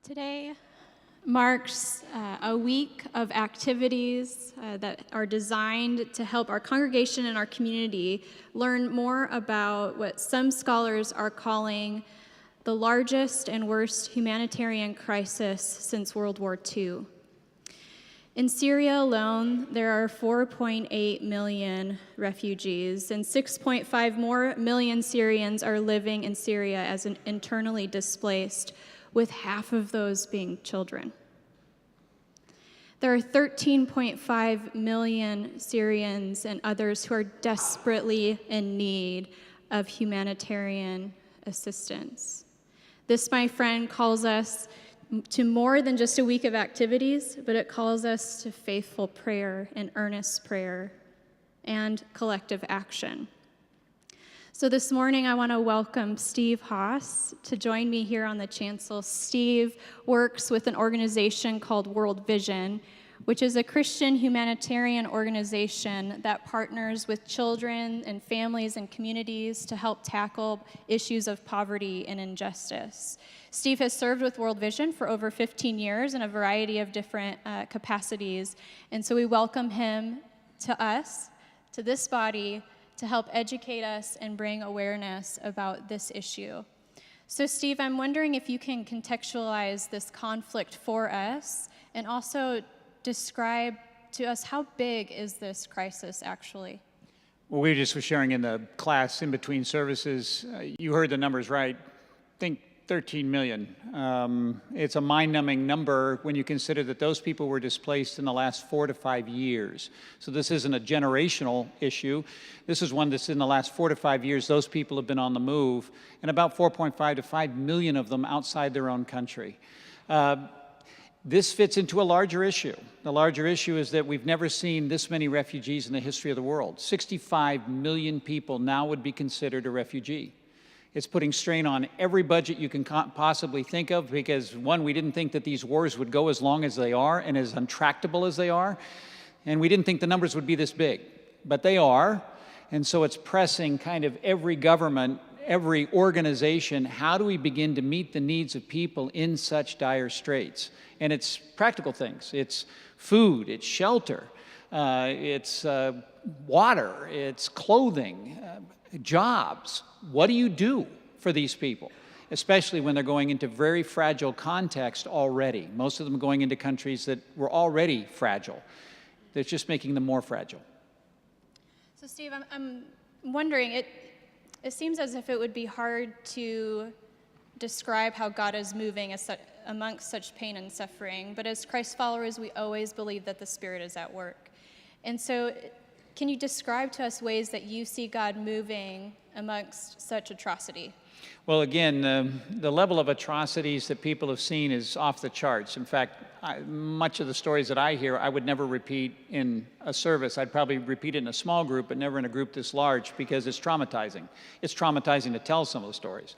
Today marks a week of activities that are designed to help our congregation and our community learn more about what some scholars are calling the largest and worst humanitarian crisis since World War II. In Syria alone, there are 4.8 million refugees, and 6.5 million Syrians are living in Syria as an internally displaced, with half of those being children. There are 13.5 million Syrians and others who are desperately in need of humanitarian assistance. This, my friend, calls us to more than just a week of activities, but it calls us to faithful prayer and earnest prayer and collective action. So this morning, I want to welcome Steve Haas to join me here on the chancel. Steve works with an organization called World Vision, which is a Christian humanitarian organization that partners with children and families and communities to help tackle issues of poverty and injustice. Steve has served with World Vision for over 15 years in a variety of different capacities, and so we welcome him to us, to this body, to help educate us and bring awareness about this issue. So Steve, I'm wondering if you can contextualize this conflict for us and also describe to us how big is this crisis actually? Well, we just were sharing in the class in between services. You heard the numbers right. Think 13 million. It's a mind-numbing number when you consider that those people were displaced in the last 4 to 5 years. So this isn't a generational issue. This is one that's in the last 4 to 5 years. Those people have been on the move, and about 4.5 to 5 million of them outside their own country. This fits into a larger issue. The larger issue is that we've never seen this many refugees in the history of the world. 65 million people now would be considered a refugee. It's putting strain on every budget you can possibly think of because, one, we didn't think that these wars would go as long as they are and as untractable as they are, and we didn't think the numbers would be this big, but they are, and so it's pressing kind of every government, every organization, how do we begin to meet the needs of people in such dire straits? And it's practical things. It's food, it's shelter, it's water, it's clothing, jobs. What do you do for these people, especially when they're going into very fragile context already? Most of them are going into countries that were already fragile. That's just making them more fragile. So Steve, I'm wondering, it seems as if it would be hard to describe how God is moving amongst such pain and suffering, but as Christ followers, we always believe that the Spirit is at work. And so can you describe to us ways that you see God moving amongst such atrocity? Well, again, the level of atrocities that people have seen is off the charts. In fact, much of the stories that I hear, I would never repeat in a service. I'd probably repeat it in a small group, but never in a group this large because it's traumatizing. It's traumatizing to tell some of the stories.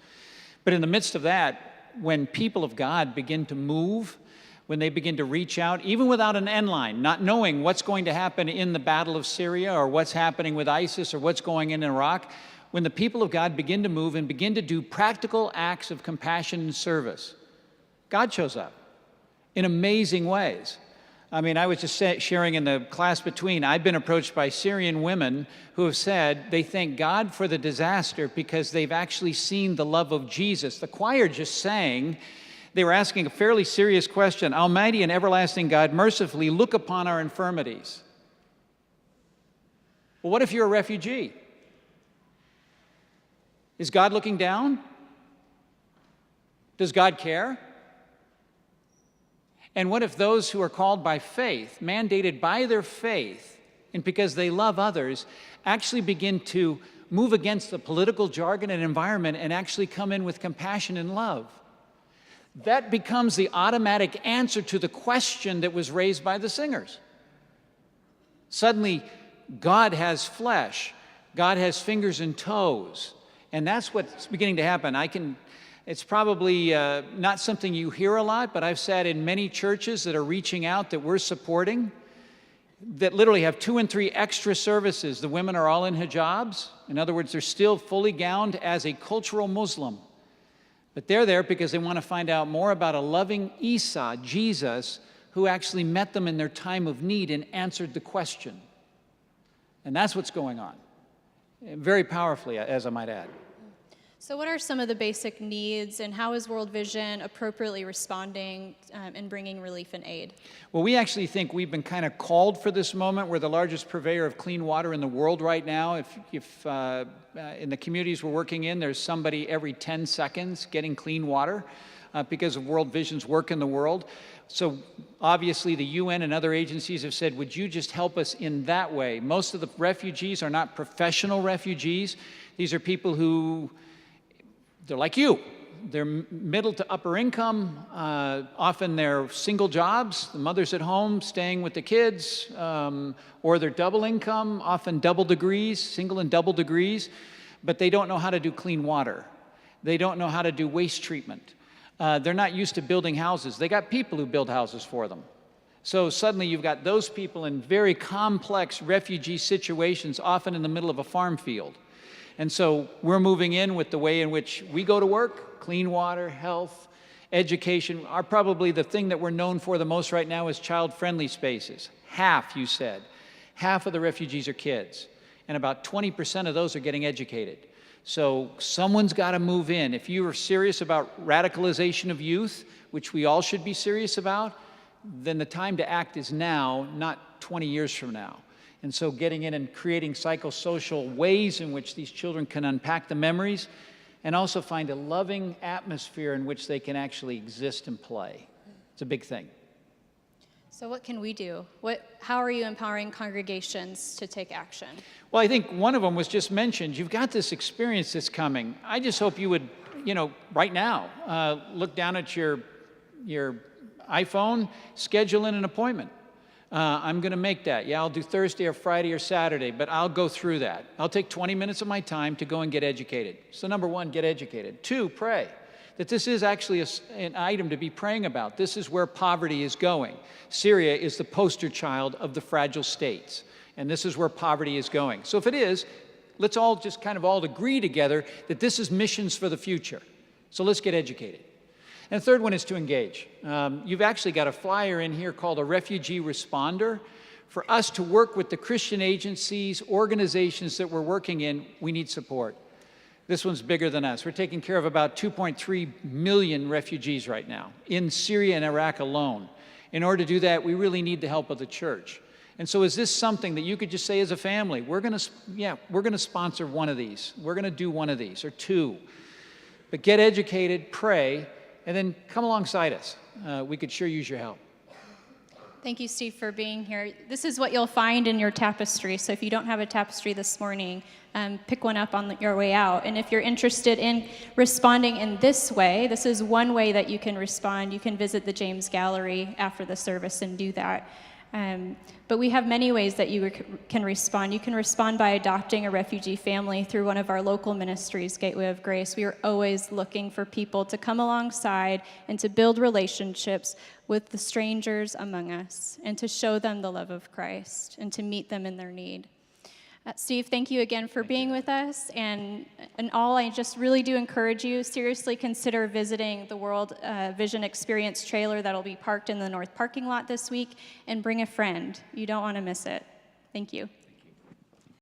But in the midst of that, when people of God begin to move, when they begin to reach out, even without an end line, not knowing what's going to happen in the battle of Syria or what's happening with ISIS or what's going in Iraq, when the people of God begin to move and begin to do practical acts of compassion and service, God shows up in amazing ways. I mean, I was just sharing in the class between, I've been approached by Syrian women who have said they thank God for the disaster because they've actually seen the love of Jesus. The choir just sang. They were asking a fairly serious question. Almighty and everlasting God, mercifully look upon our infirmities. Well, what if you're a refugee? Is God looking down? Does God care? And what if those who are called by faith, mandated by their faith, and because they love others, actually begin to move against the political jargon and environment and actually come in with compassion and love? That becomes the automatic answer to the question that was raised by the singers. Suddenly, God has flesh. God has fingers and toes. And that's what's beginning to happen. It's probably not something you hear a lot, but I've sat in many churches that are reaching out that we're supporting that literally have 2 and 3 extra services. The women are all in hijabs. In other words, they're still fully gowned as a cultural Muslim. But they're there because they want to find out more about a loving Esau, Jesus, who actually met them in their time of need and answered the question. And that's what's going on. Very powerfully, as I might add. So what are some of the basic needs, and how is World Vision appropriately responding and bringing relief and aid? Well, we actually think we've been kind of called for this moment. We're the largest purveyor of clean water in the world right now. If in the communities we're working in, there's somebody every 10 seconds getting clean water because of World Vision's work in the world. So obviously the UN and other agencies have said, would you just help us in that way? Most of the refugees are not professional refugees. These are people who, they're like you. They're middle to upper income. Often they're single jobs. The mother's at home staying with the kids, or they're double income, often double degrees, single and double degrees, but they don't know how to do clean water. They don't know how to do waste treatment. They're not used to building houses. They got people who build houses for them. So suddenly you've got those people in very complex refugee situations, often in the middle of a farm field. And so we're moving in with the way in which we go to work, clean water, health, education. Are probably the thing that we're known for the most right now is child-friendly spaces. Half, you said. Half of the refugees are kids. And about 20% of those are getting educated. So someone's got to move in. If you are serious about radicalization of youth, which we all should be serious about, then the time to act is now, not 20 years from now. And so getting in and creating psychosocial ways in which these children can unpack the memories and also find a loving atmosphere in which they can actually exist and play. It's a big thing. So what can we do? How are you empowering congregations to take action? Well, I think one of them was just mentioned. You've got this experience that's coming. I just hope you would, right now, look down at your iPhone, schedule in an appointment. I'm going to make that. Yeah, I'll do Thursday or Friday or Saturday, but I'll go through that. I'll take 20 minutes of my time to go and get educated. So number one, get educated. Two, pray. That this is actually an item to be praying about. This is where poverty is going. Syria is the poster child of the fragile states, and this is where poverty is going. So if it is, let's all just kind of all agree together that this is missions for the future. So let's get educated. And the third one is to engage. You've actually got a flyer in here called a refugee responder. For us to work with the Christian agencies, organizations that we're working in, we need support. This one's bigger than us. We're taking care of about 2.3 million refugees right now in Syria and Iraq alone. In order to do that, we really need the help of the church. And so is this something that you could just say as a family, we're going to sponsor one of these. We're going to do one of these or two. But get educated, pray, and then come alongside us. We could sure use your help. Thank you, Steve, for being here. This is what you'll find in your tapestry. So if you don't have a tapestry this morning, pick one up on your way out. And if you're interested in responding in this way, this is one way that you can respond. You can visit the James Gallery after the service and do that. But we have many ways that you can respond. You can respond by adopting a refugee family through one of our local ministries, Gateway of Grace. We are always looking for people to come alongside and to build relationships with the strangers among us and to show them the love of Christ and to meet them in their need. Steve, thank you again for being with us. And in all, I just really do encourage you, seriously consider visiting the World Vision Experience trailer that'll be parked in the north parking lot this week, and bring a friend. You don't want to miss it. Thank you.